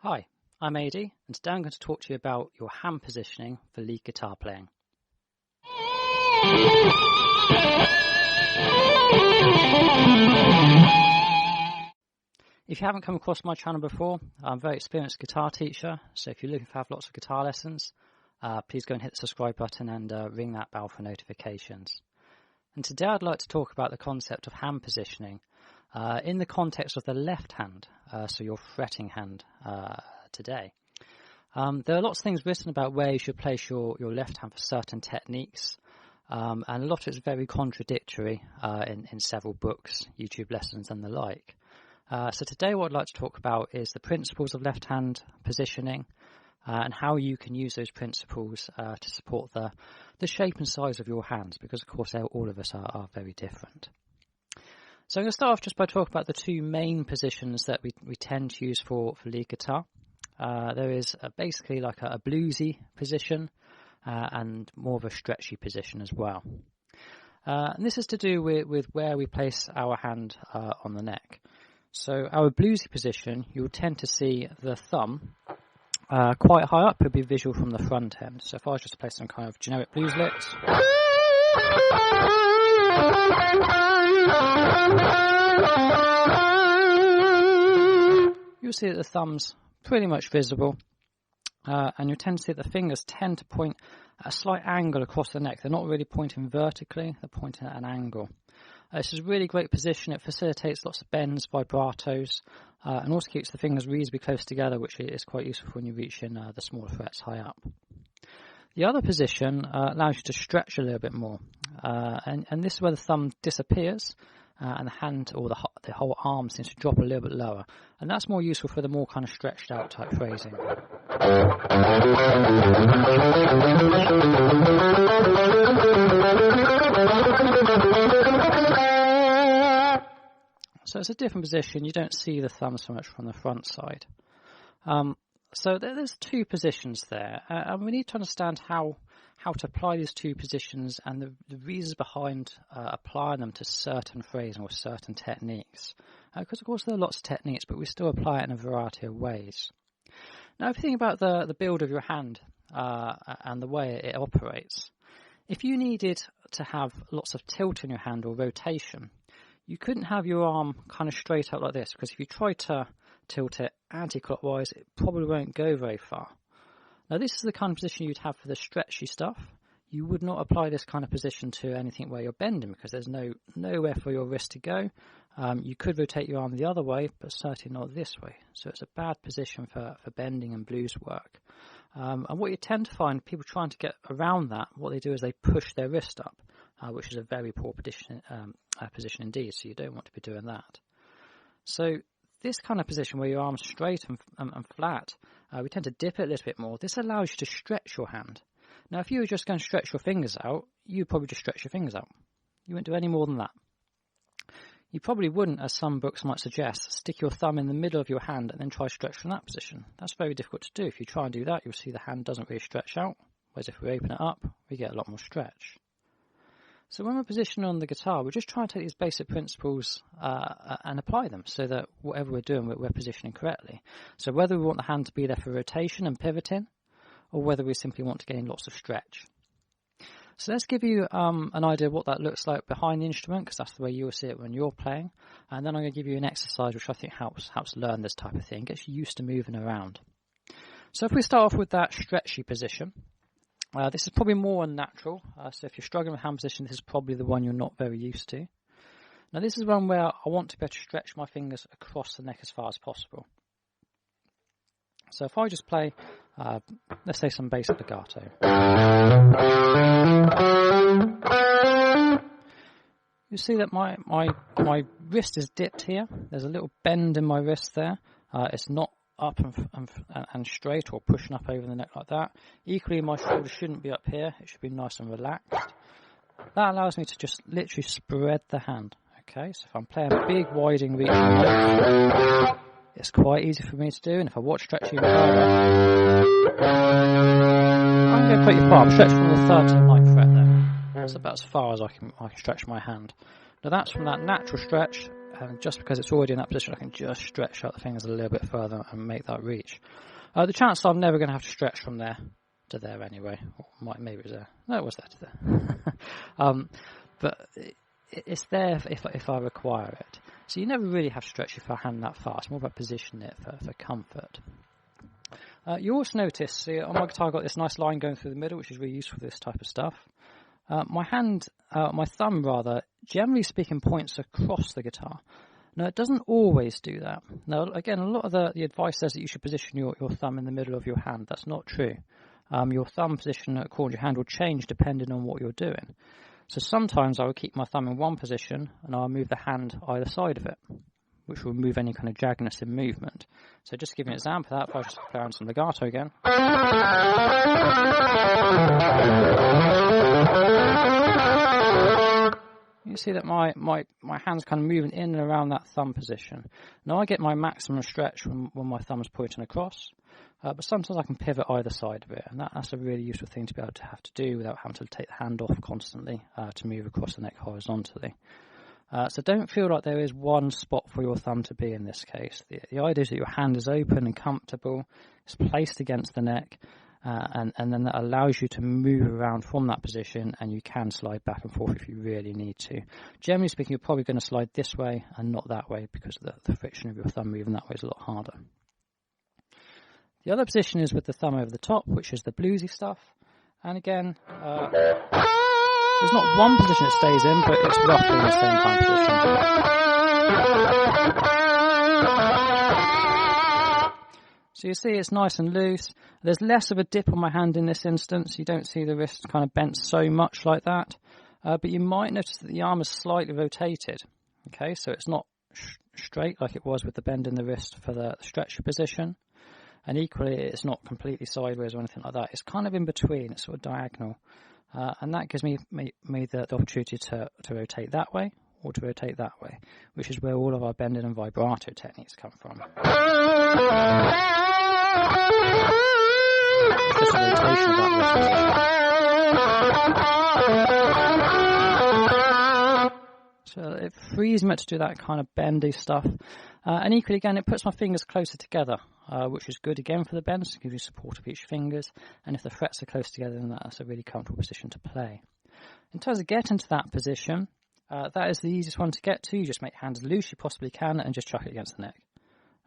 Hi, I'm AD, and today I'm going to talk to you about your hand positioning for lead guitar playing. If you haven't come across my channel before, I'm a very experienced guitar teacher, so if you're looking to have lots of guitar lessons, please go and hit the subscribe button and ring that bell for notifications. And today I'd like to talk about the concept of hand positioning in the context of the left hand, so your fretting hand today. There are lots of things written about where you should place your left hand for certain techniques, and a lot of it's very contradictory in several books, YouTube lessons and the like. So today what I'd like to talk about is the principles of left hand positioning and how you can use those principles to support the shape and size of your hands, because of course all of us are very different. So I'm going to start off just by talking about the two main positions that we tend to use for lead guitar. There is basically like a bluesy position and more of a stretchy position as well. And this is to do with where we place our hand on the neck. So our bluesy position, you'll tend to see the thumb quite high up. It'll be visual from the front end. So if I was just to play some kind of generic blues licks, you'll see that the thumb's pretty much visible, and you'll tend to see that the fingers tend to point at a slight angle across the neck. They're not really pointing vertically, they're pointing at an angle. This is a really great position. It facilitates lots of bends, vibratos, and also keeps the fingers reasonably close together, which is quite useful when you reach in the smaller frets high up. The other position allows you to stretch a little bit more, and this is where the thumb disappears and the hand or the whole arm seems to drop a little bit lower, and that's more useful for the more kind of stretched out type phrasing. So it's a different position. You don't see the thumb so much from the front side. So there's two positions there, and we need to understand how to apply these two positions and the reasons behind applying them to certain phrasing or certain techniques. Because of course there are lots of techniques, but we still apply it in a variety of ways. Now if you think about the build of your hand and the way it operates, if you needed to have lots of tilt in your hand or rotation, you couldn't have your arm kind of straight up like this, because if you try to tilt it anti-clockwise, it probably won't go very far. Now this is the kind of position you'd have for the stretchy stuff. You would not apply this kind of position to anything where you're bending, because there's nowhere for your wrist to go. You could rotate your arm the other way, but certainly not this way. So it's a bad position for bending and blues work. And what you tend to find, people trying to get around that, what they do is they push their wrist up, which is a very poor position indeed, so you don't want to be doing that. So this kind of position where your arm's straight and flat, we tend to dip it a little bit more. This allows you to stretch your hand. Now if you were just going to stretch your fingers out, you'd probably just stretch your fingers out. You wouldn't do any more than that. You probably wouldn't, as some books might suggest, stick your thumb in the middle of your hand and then try to stretch from that position. That's very difficult to do. If you try and do that, you'll see the hand doesn't really stretch out, whereas if we open it up, we get a lot more stretch. So when we're positioning on the guitar, we're just trying to take these basic principles and apply them so that whatever we're doing, we're positioning correctly. So whether we want the hand to be there for rotation and pivoting, or whether we simply want to gain lots of stretch. So let's give you an idea of what that looks like behind the instrument, because that's the way you'll see it when you're playing. And then I'm going to give you an exercise which I think helps learn this type of thing, gets you used to moving around. So if we start off with that stretchy position, this is probably more unnatural, so if you're struggling with hand position, this is probably the one you're not very used to. Now this is one where I want to be able to stretch my fingers across the neck as far as possible. So if I just play, let's say some basic legato. You see that my wrist is dipped here. There's a little bend in my wrist there. It's not up and straight or pushing up over the neck like that. Equally, my shoulder shouldn't be up here. It should be nice and relaxed. That allows me to just literally spread the hand. Okay, so if I'm playing a big winding reaching note, it's quite easy for me to do. And if I watch stretching further, I'm going pretty far. I'm stretching from the 3rd to the 9th fret there. That's about as far as I can stretch my hand. Now that's from that natural stretch and just because it's already in that position, I can just stretch out the fingers a little bit further and make that reach. The chance I'm never going to have to stretch from there to there anyway, or maybe it was there. No, it was there to there. But it's there if I require it. So you never really have to stretch your hand that far. It's more about positioning it for comfort. You also notice, see, on my guitar I've got this nice line going through the middle, which is really useful for this type of stuff. My thumb rather, generally speaking, points across the guitar. Now, it doesn't always do that. Now, again, a lot of the advice says that you should position your thumb in the middle of your hand. That's not true. Your thumb position according to your hand will change depending on what you're doing. So sometimes I will keep my thumb in one position and I'll move the hand either side of it, which will remove any kind of jaggedness in movement. So just to give you an example of that, if I just play around some legato again. You see that my hand's kind of moving in and around that thumb position. Now I get my maximum stretch when my thumb's pointing across, but sometimes I can pivot either side of it, and that's a really useful thing to be able to have to do without having to take the hand off constantly to move across the neck horizontally. So don't feel like there is one spot for your thumb to be in this case. The idea is that your hand is open and comfortable, it's placed against the neck, and then that allows you to move around from that position, and you can slide back and forth if you really need to. Generally speaking, you're probably going to slide this way and not that way because the friction of your thumb moving that way is a lot harder. The other position is with the thumb over the top, which is the bluesy stuff. And again, there's not one position it stays in, but it's roughly in the same kind of position. So you see it's nice and loose. There's less of a dip on my hand in this instance. You don't see the wrist kind of bent so much like that. But you might notice that the arm is slightly rotated. Okay, so it's not straight like it was with the bend in the wrist for the stretcher position. And equally, it's not completely sideways or anything like that. It's kind of in between. It's sort of diagonal. And that gives me the opportunity to rotate that way or to rotate that way, which is where all of our bending and vibrato techniques come from. It's just a rotation of that wrist position. So it frees me to do that kind of bendy stuff. And equally, again, it puts my fingers closer together, which is good again for the bends, to give you support of each fingers. And if the frets are close together, then that's a really comfortable position to play. In terms of getting to that position, that is the easiest one to get to. You just make your hand as loose as you possibly can and just chuck it against the neck.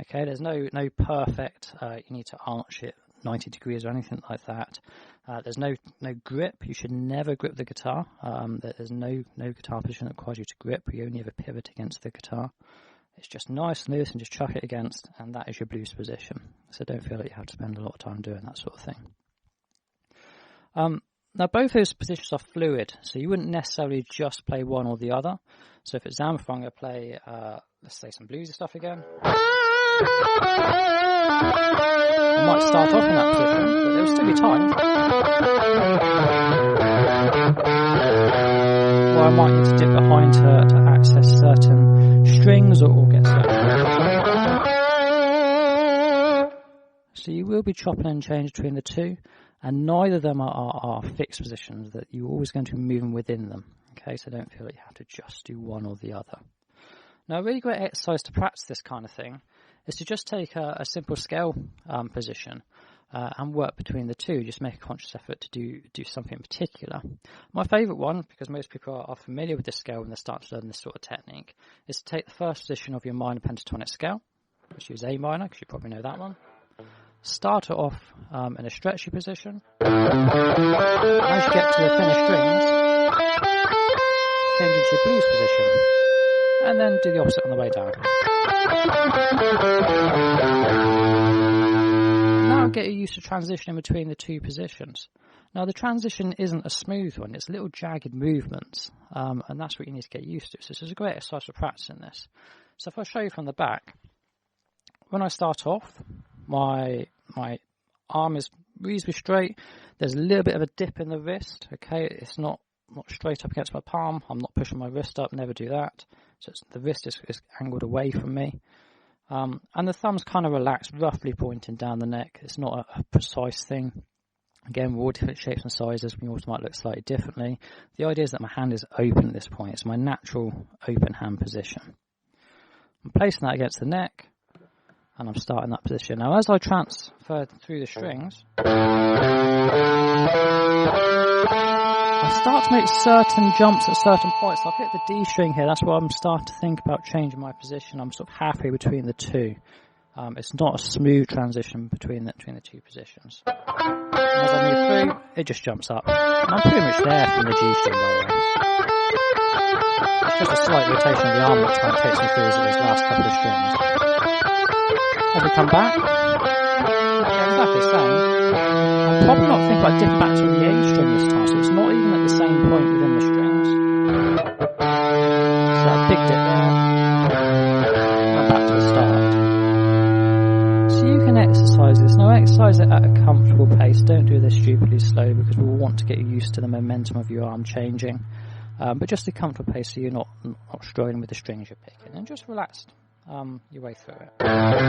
Okay, there's no perfect, you need to arch it 90 degrees or anything like that. There's no grip. You should never grip the guitar. There's no guitar position that requires you to grip. You only ever pivot against the guitar. It's just nice and loose and just chuck it against, and that is your blues position. So don't feel like you have to spend a lot of time doing that sort of thing. Now both those positions are fluid, so you wouldn't necessarily just play one or the other. So if it's Zamfir, I'm going to play, let's say some bluesy stuff again. I might start off in that position, but there will still be times where I might need to dip behind to access certain strings or get certain. So you will be chopping and changing between the two, and neither of them are fixed positions, that you're always going to be moving within them. Okay, so don't feel like you have to just do one or the other. Now, a really great exercise to practice this kind of thing is to just take a simple scale position and work between the two. Just make a conscious effort to do something in particular. My favourite one, because most people are familiar with this scale when they start to learn this sort of technique, is to take the first position of your minor pentatonic scale, which is A minor, because you probably know that one. Start it off in a stretchy position. As you get to the finished strings, change into your blues position, and then do the opposite on the way down. Now get you used to transitioning between the two positions. Now the transition isn't a smooth one, it's little jagged movements, and that's what you need to get used to. So this is a great exercise for practicing this. So if I show you from the back, when I start off, my arm is reasonably straight. There's a little bit of a dip in the wrist, okay? It's not straight up against my palm. I'm not pushing my wrist up, never do that. So the wrist is angled away from me. And the thumb's kind of relaxed, roughly pointing down the neck. It's not a precise thing. Again, we're all different shapes and sizes. We also might look slightly differently. The idea is that my hand is open at this point. It's my natural open hand position. I'm placing that against the neck, and I'm starting that position. Now, as I transfer through the strings, I start to make certain jumps at certain points. I've hit the D string here. That's why I'm starting to think about changing my position. I'm sort of halfway between the two. It's not a smooth transition between the two positions. And as I move through, it just jumps up. And I'm pretty much there from the G string, by the way. It's just a slight rotation of the arm that kind of takes me through those last couple of strings. As we come back, yeah, exactly the same. I'm probably not thinking about dipping back to the A string this time, so it's not even at the same point within the strings. So that big dip there, and back to the start. So you can exercise this. Now exercise it at a comfortable pace. Don't do this stupidly slowly because we will want to get you used to the momentum of your arm changing. But just a comfortable pace so you're not struggling with the strings you're picking. And just relax your way through it. Now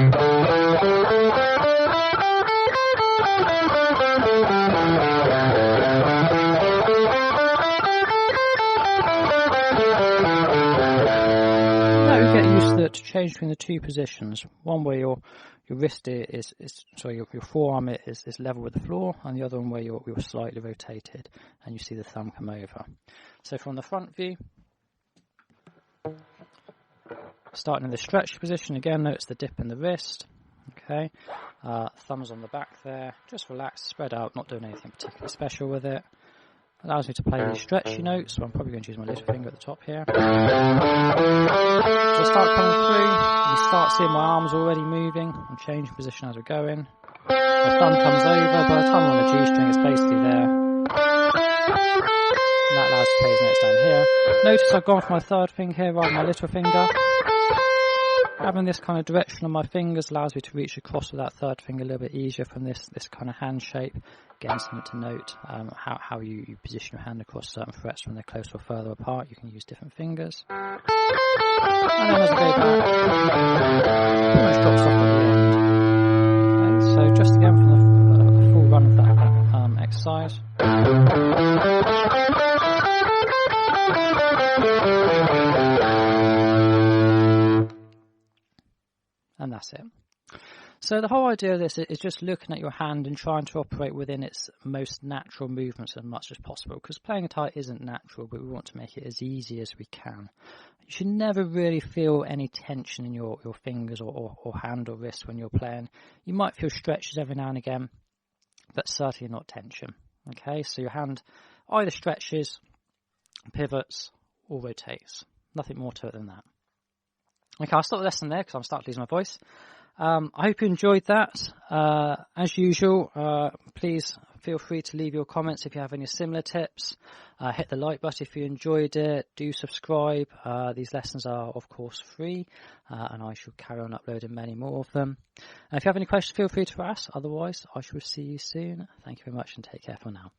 you get used to change between the two positions. One where your wrist your forearm is level with the floor, and the other one where you're slightly rotated and you see the thumb come over. So from the front view, starting in the stretch position, again notice the dip in the wrist. Okay, thumbs on the back there, just relax, spread out, not doing anything particularly special with it. Allows me to play these stretchy notes, so I'm probably going to use my little finger at the top here. So I start coming through, you start seeing my arms already moving. I'm changing position as we're going. My thumb comes over, by the time I'm on the G string it's basically there. And that allows us to play these notes down here. Notice I've gone for my third finger here rather than my little finger. Having this kind of direction on my fingers allows me to reach across with that third finger a little bit easier from this kind of hand shape. Again, something to note, how you position your hand across certain frets when they're closer or further apart. You can use different fingers. And then as I go back, pretty much drops off at the end. Okay, so just again from the full run of that exercise. And that's it. So the whole idea of this is just looking at your hand and trying to operate within its most natural movements as much as possible, because playing guitar isn't natural, but we want to make it as easy as we can. You should never really feel any tension in your fingers or hand or wrist when you're playing. You might feel stretches every now and again, but certainly not tension. Okay, so your hand either stretches, pivots, or rotates. Nothing more to it than that. Okay, I'll stop the lesson there because I'm starting to lose my voice. I hope you enjoyed that. As usual, please feel free to leave your comments if you have any similar tips. Hit the like button if you enjoyed it. Do subscribe. These lessons are, of course, free, and I shall carry on uploading many more of them. If you have any questions, feel free to ask. Otherwise, I shall see you soon. Thank you very much and take care for now.